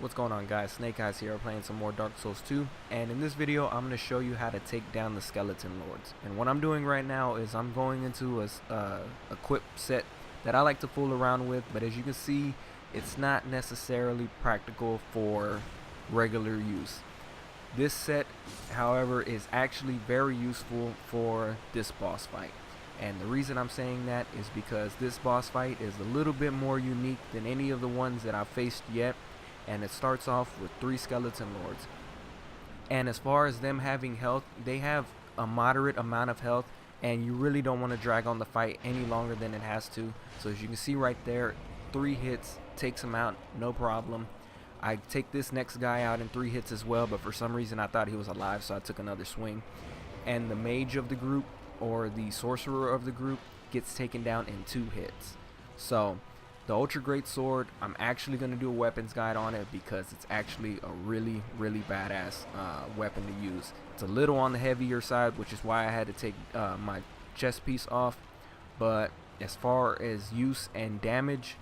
What's going on, guys? Snake Eyes here, playing some more Dark Souls 2, and in this video I'm going to show you how to take down the Skeleton Lords. And what I'm doing right now is I'm going into a equip set that I like to fool around with, but as you can see, it's not necessarily practical for regular use. This set, however, is actually very useful for this boss fight. And the reason I'm saying that is because this boss fight is a little bit more unique than any of the ones that I've faced yet. And it starts off with 3 Skeleton Lords. And as far as them having health, they have a moderate amount of health, and you really don't want to drag on the fight any longer than it has to. So as you can see right there, 3 hits takes them out, no problem. I take this next guy out in 3 hits as well, but for some reason I thought he was alive, so I took another swing. And the mage of the group, or the sorcerer of the group, gets taken down in 2 hits. So the Ultra Great Sword, I'm actually going to do a weapons guide on it because it's actually a really badass weapon to use. It's a little on the heavier side, which is why I had to take my chest piece off. But as far as use and damage,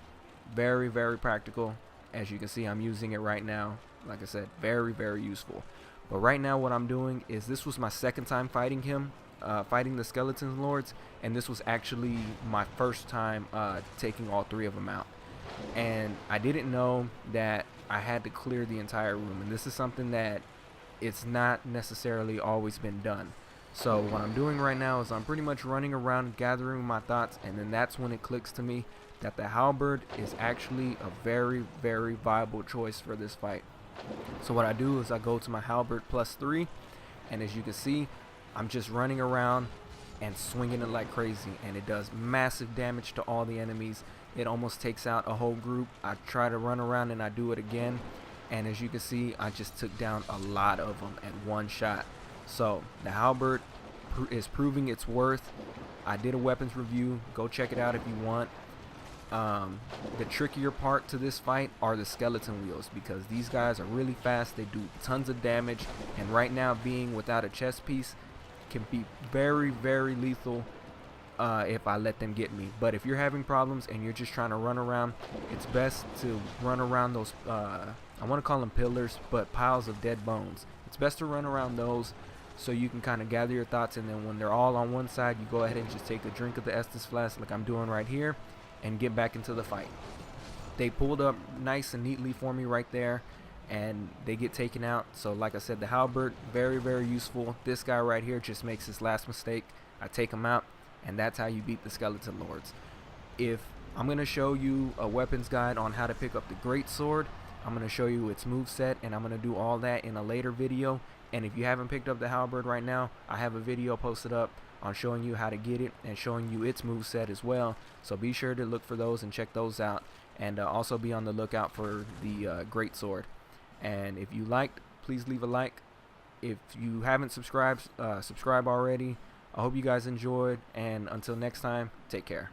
very practical. As you can see, I'm using it right now. Like I said, very useful. But right now what I'm doing is, this was my second time fighting him. Fighting the Skeleton Lords, and this was actually my first time taking all 3 of them out. And I didn't know that I had to clear the entire room, and this is something that it's not necessarily always been done. So what I'm doing right now is I'm pretty much running around gathering my thoughts, and then that's when it clicks to me that the halberd is actually a very viable choice for this fight. So what I do is I go to my halberd +3, and as you can see, I'm just running around and swinging it like crazy, and it does massive damage to all the enemies. It almost takes out a whole group. I try to run around and I do it again, and as you can see, I just took down a lot of them at one shot. So the halberd is proving its worth. I did a weapons review, go check it out if you want. The trickier part to this fight are the skeleton wheels, because these guys are really fast, they do tons of damage, and right now being without a chest piece can be very lethal if I let them get me. But if you're having problems and you're just trying to run around, it's best to run around those I want to call them pillars, but piles of dead bones. It's best to run around those so you can kind of gather your thoughts, and then when they're all on one side, you go ahead and just take a drink of the Estus Flask like I'm doing right here and get back into the fight. They pulled up nice and neatly for me right there, and they get taken out. So like I said, the halberd, very useful. This guy right here just makes his last mistake. I take him out, and that's how you beat the Skeleton Lords. If I'm going to show you a weapons guide on how to pick up the Great Sword, I'm going to show you its moveset, and I'm going to do all that in a later video. And if you haven't picked up the halberd right now, I have a video posted up on showing you how to get it and showing you its moveset as well. So be sure to look for those and check those out, and also be on the lookout for the Great Sword. And if you liked, please leave a like. If you haven't subscribed, subscribe already. I hope you guys enjoyed, and until next time, take care.